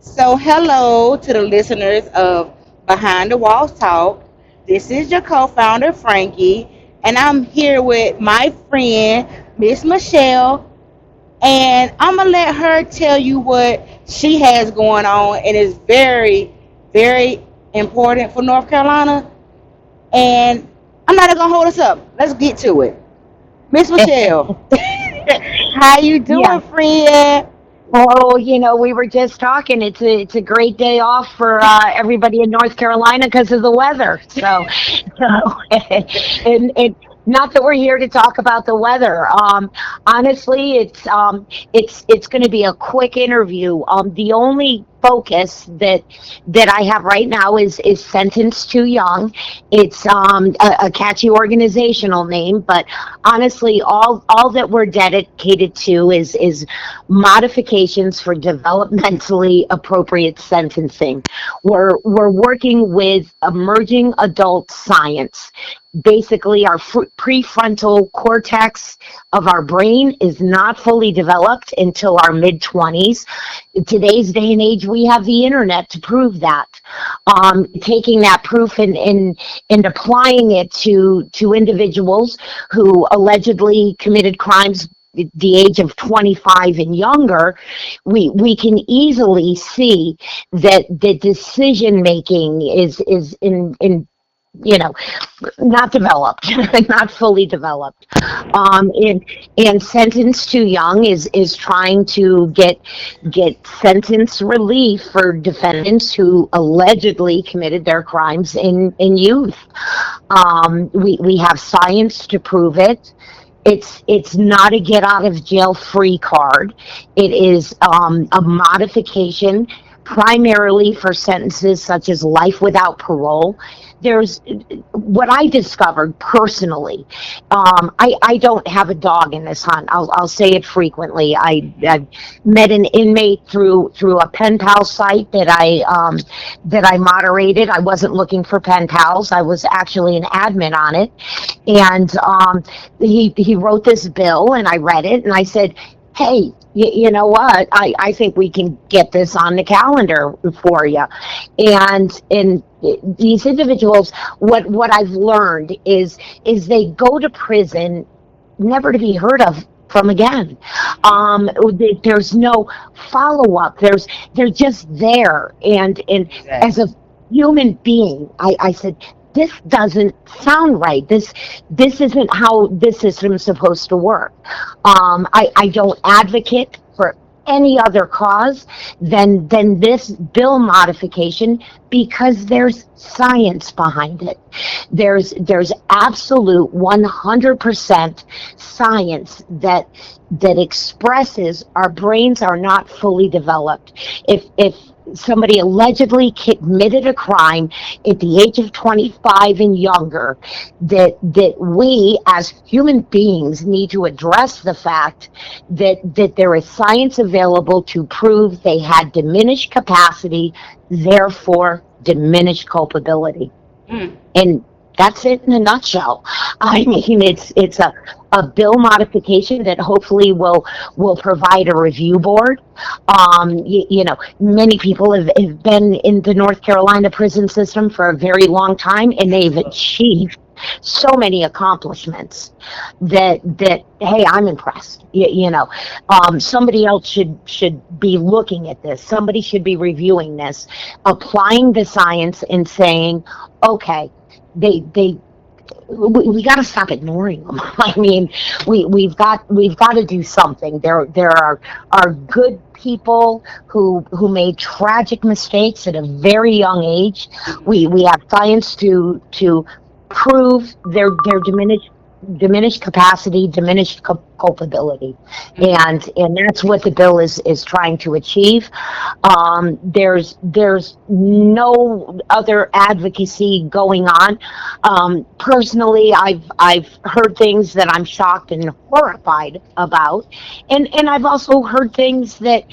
So, hello to the listeners of Behind the Walls Talk. This is your co founder, Frankie, and I'm here with my friend, Miss Michelle, and I'm going to let her tell you what she has going on, and it's very, very important for North Carolina. And I'm not going to hold us up. Let's get to it. Miss Michelle, how you Yeah. doing, friend? Oh, we were just talking. It's a great day off for everybody in North Carolina because of the weather. So, and not that we're here to talk about the weather. Honestly, it's going to be a quick interview. The only focus that I have right now is Sentenced Too Young. It's a catchy organizational name, but honestly, all that we're dedicated to is modifications for developmentally appropriate sentencing. We're working with emerging adult science. Basically, our prefrontal cortex of our brain is not fully developed until our mid 20s. In today's day and age, we have the internet to prove that. Taking that proof and applying it to individuals who allegedly committed crimes at the age of 25 and younger, we can easily see that the decision making is in you know not developed, not fully developed. And Sentence Too Young is trying to get sentence relief for defendants who allegedly committed their crimes in youth. We have science to prove it. It's not a get out of jail free card. It is a modification primarily for sentences such as life without parole. There's what I discovered personally. I don't have a dog in this hunt. I'll say it frequently. I met an inmate through a pen pal site that I moderated. I wasn't looking for pen pals. I was actually an admin on it, and he wrote this bill, and I read it, and I said, hey, you know what? I think we can get this on the calendar for you. And these individuals, what I've learned is they go to prison never to be heard of from again. There's no follow up. They're just there. And as Exactly. a human being, I said, this doesn't sound right. This isn't how this system is supposed to work. I don't advocate for any other cause than this bill modification because there's science behind it. There's absolute 100% science that expresses our brains are not fully developed. If somebody allegedly committed a crime at the age of 25 and younger, that we as human beings need to address the fact that there is science available to prove they had diminished capacity, therefore diminished culpability. Mm. And that's it in a nutshell. I mean, it's a bill modification that hopefully will provide a review board. Many people have been in the North Carolina prison system for a very long time, and they've achieved so many accomplishments that hey, I'm impressed. Somebody else should be looking at this. Somebody should be reviewing this, applying the science, and saying, okay, they we got to stop ignoring them. I mean, we've got to do something. There are good people who made tragic mistakes at a very young age. We have science to prove their diminished capacity, diminished culpability, and that's what the bill is trying to achieve. There's no other advocacy going on. Personally, I've heard things that I'm shocked and horrified about, and I've also heard things that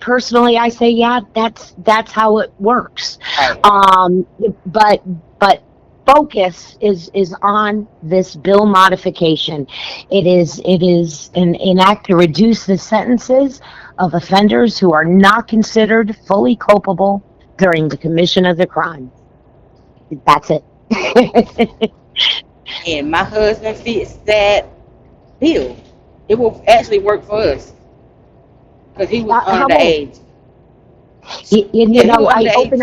personally I say, yeah, that's how it works. Right. Um, but but focus is on this bill modification. It is an act to reduce the sentences of offenders who are not considered fully culpable during the commission of the crime. That's it. And my husband fits that bill. It will actually work for us because he was How under the old? age. You Yeah, he know, was under the age.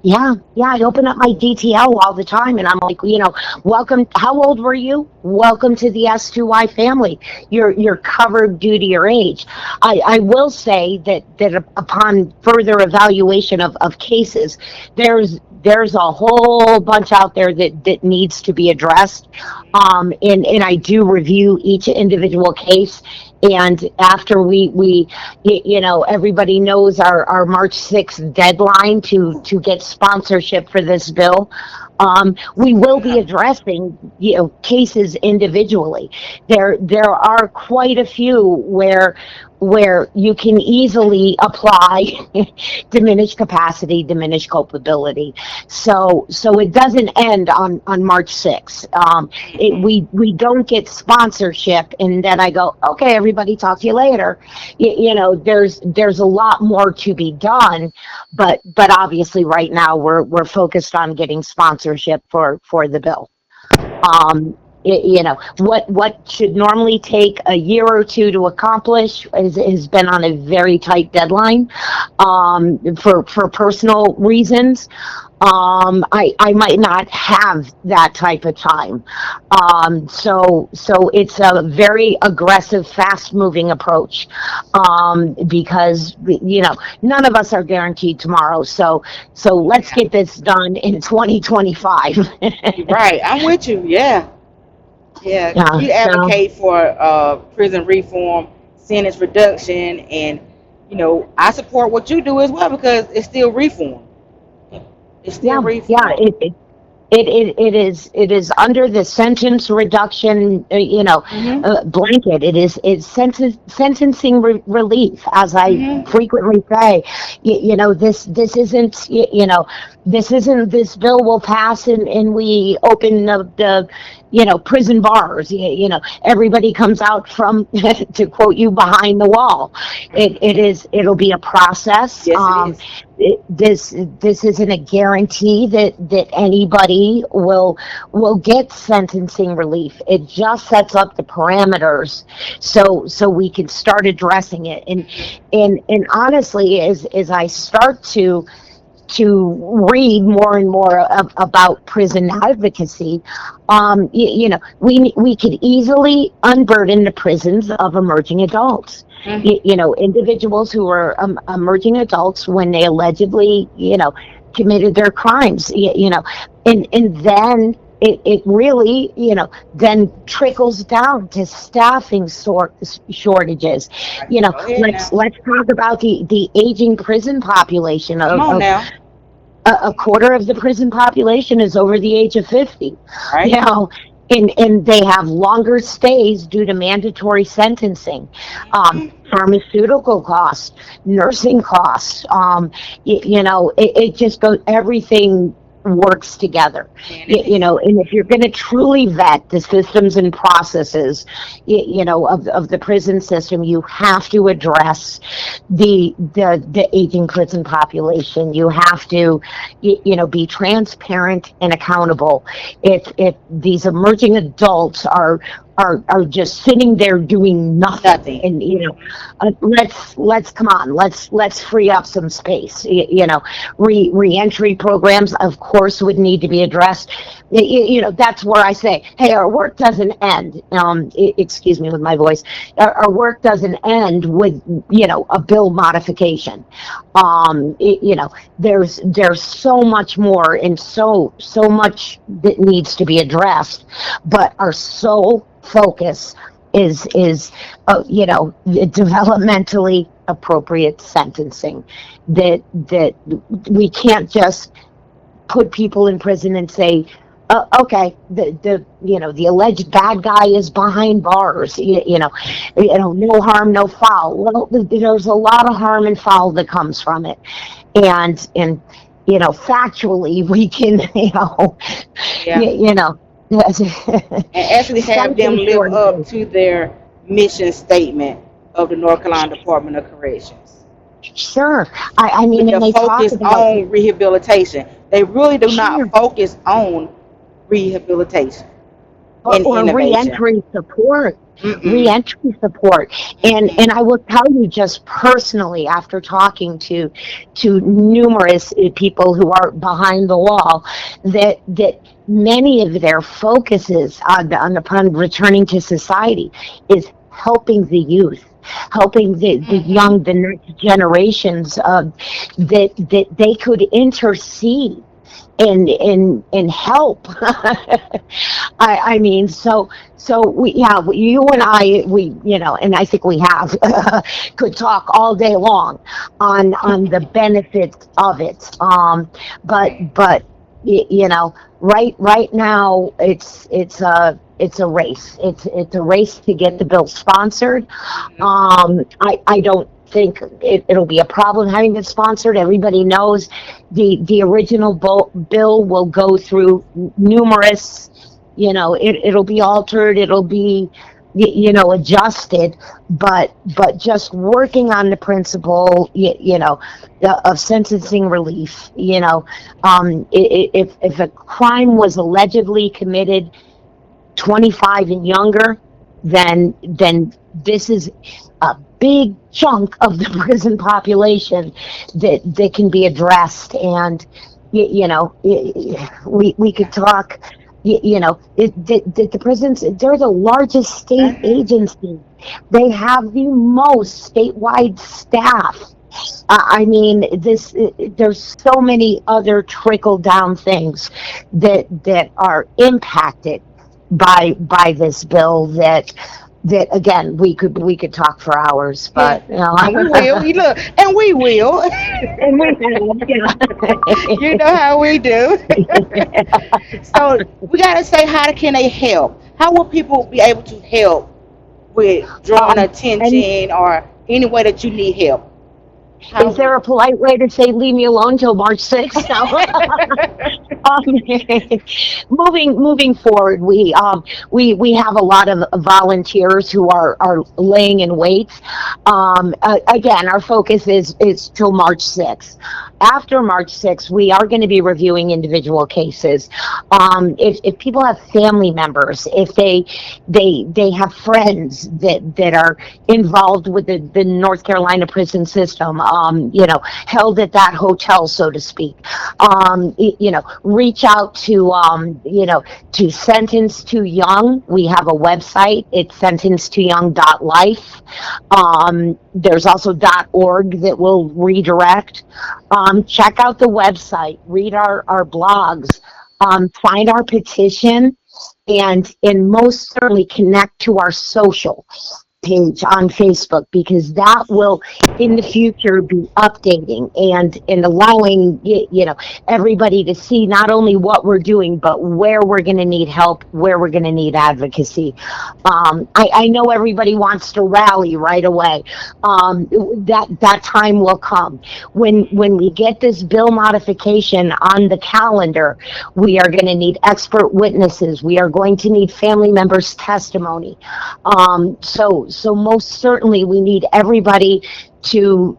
yeah, I open up my DTL all the time and I'm like, welcome. How old were you? Welcome to the S2Y family. You're covered due to your age. I will say that upon further evaluation of cases, there's a whole bunch out there that needs to be addressed. And I do review each individual case. And after everybody knows our March 6th deadline to get sponsorship for this bill. We will be addressing, cases individually. There are quite a few where you can easily apply diminished capacity, diminished culpability. So it doesn't end on March 6th. We don't get sponsorship and then I go, okay, everybody, talk to you later. There's a lot more to be done, but obviously right now we're focused on getting sponsorship for the bill. What should normally take a year or two to accomplish has been on a very tight deadline, for personal reasons. I might not have that type of time. So it's a very aggressive, fast moving approach, because none of us are guaranteed tomorrow. So let's get this done in 2025. Right, I'm with you. Yeah, yeah. Yeah. We advocate for prison reform, sentence reduction, and I support what you do as well because it's still reform. It's still Yeah. reform. It is under the sentence reduction, Mhm. blanket. It's sentencing relief, as I Mhm. frequently say. This isn't this bill will pass and we open the prison bars. Everybody comes out from to quote you behind the wall. It'll be a process. Yes, it is. This isn't a guarantee that anybody will get sentencing relief. It just sets up the parameters so we can start addressing it. And honestly, as I start to read more and more about prison advocacy, we could easily unburden the prisons of emerging adults. Mhm. Individuals who are emerging adults when they allegedly, committed their crimes. And then it really, then trickles down to staffing shortages. Go ahead Let's now. let's talk about the aging prison population Come on of now. a quarter of the prison population is over the age of 50. You Right. know, and they have longer stays due to mandatory sentencing, Mhm. pharmaceutical costs, nursing costs. It just goes, everything works together. And it is. And if you're going to truly vet the systems and processes, of the prison system, you have to address the aging prison population. You have to, be transparent and accountable. If these emerging adults are just sitting there doing nothing, Nothing. and let's come on, let's free up some space. Reentry programs, of course, would need to be addressed. That's where I say, hey, our work doesn't end. Excuse me with my voice. Our work doesn't end with a bill modification. There's so much more and so much that needs to be addressed, but our sole focus is developmentally appropriate sentencing. That we can't just put people in prison and say, okay, the alleged bad guy is behind bars. No harm, no foul. Well, there's a lot of harm and foul that comes from it, and factually we can, Yeah. you know, And actually have them something live short of up this. to their mission statement of the North Carolina Department of Corrections, Sure. I mean, with and the they talk focus about, on rehabilitation. They really do not sure, focus on rehabilitation and or innovation. reentry support, Mm-mm. reentry support. And Mm-mm. I will tell you just personally, after talking to numerous people who are behind the wall, that many of their focuses upon returning to society is helping the youth, helping the Mm-hmm. young, the next generations, that they could intercede and help. I mean, so we, yeah, you and I, we, and I think we have could talk all day long on the benefits of it. But right now it's a race. It's a race to get the bill sponsored. Mm-hmm. I don't think it'll be a problem having it sponsored. Everybody knows the original bill will go through numerous, it'll be altered, it'll be, adjusted, but just working on the principle, of sentencing relief, if a crime was allegedly committed 25 and younger, then this is a big chunk of the prison population that can be addressed. And we could talk, the prisons, they're the largest state Uh-huh. agency. They have the most statewide staff. I mean, there's so many other trickle down things that are impacted by this bill, that again we could talk for hours, Yeah. but And we will. You look, and we will. and we have, You know how we do. So we gotta say, how can they help? How will people be able to help with drawing and attention or any way that you need help? How is would? there a polite way to say leave me alone till March 6th? No. um, moving forward, we have a lot of volunteers who are laying in wait. Again, our focus is till March 6th. After March 6th, we are going to be reviewing individual cases. If people have family members, if they have friends that are involved with the North Carolina prison system, held at that hotel, so to speak. Reach out to Sentence Too Young. We have a website. It's sentencetoyoung.life. There's also .org that will redirect. Check out the website. Read our blogs. Find our petition, and most certainly connect to our social page on Facebook, because that will in the future be updating and allowing everybody to see not only what we're doing, but where we're going to need help, where we're going to need advocacy. I know everybody wants to rally right away. That time will come when we get this bill modification on the calendar. We are going to need expert witnesses. We are going to need family members' testimony. So most certainly we need everybody to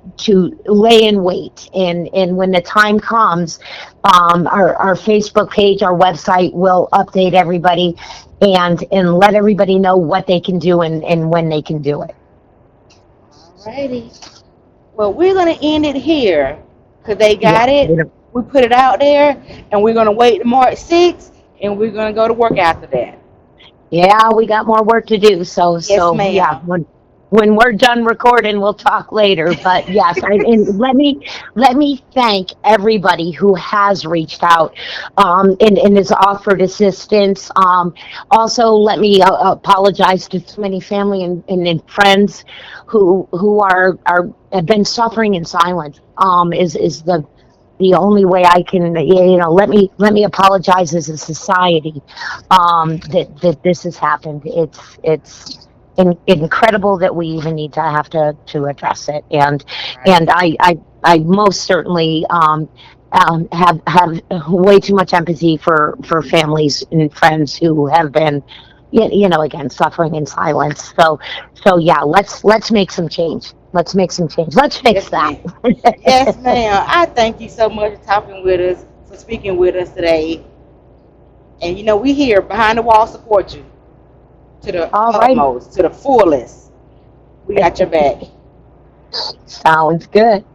lay in wait, and when the time comes, our Facebook page, our website will update everybody and let everybody know what they can do and when they can do it. Alrighty. Well, we're gonna end it here because they Yeah, got it. We put it out there, and we're gonna wait to March 6th, and we're gonna go to work after that. yeah, we got more work to do. So Yes, so yeah, ma'am. when we're done recording, we'll talk later. But yes, and let me thank everybody who has reached out, and has offered assistance. Also, let me apologize to so many family and friends who are have been suffering in silence. Is the only way I can, let me apologize as a society, that this has happened. It's incredible that we even need to have to address it, and Right. I most certainly have way too much empathy for families and friends who have been, again, suffering in silence. So yeah, let's make some change. Let's make some change. Let's fix Yes, that. ma'am. Yes, ma'am. I thank you so much for talking with us, for speaking with us today. And we here behind the wall support you to the All right. utmost, to the fullest. We got your back. Sounds good.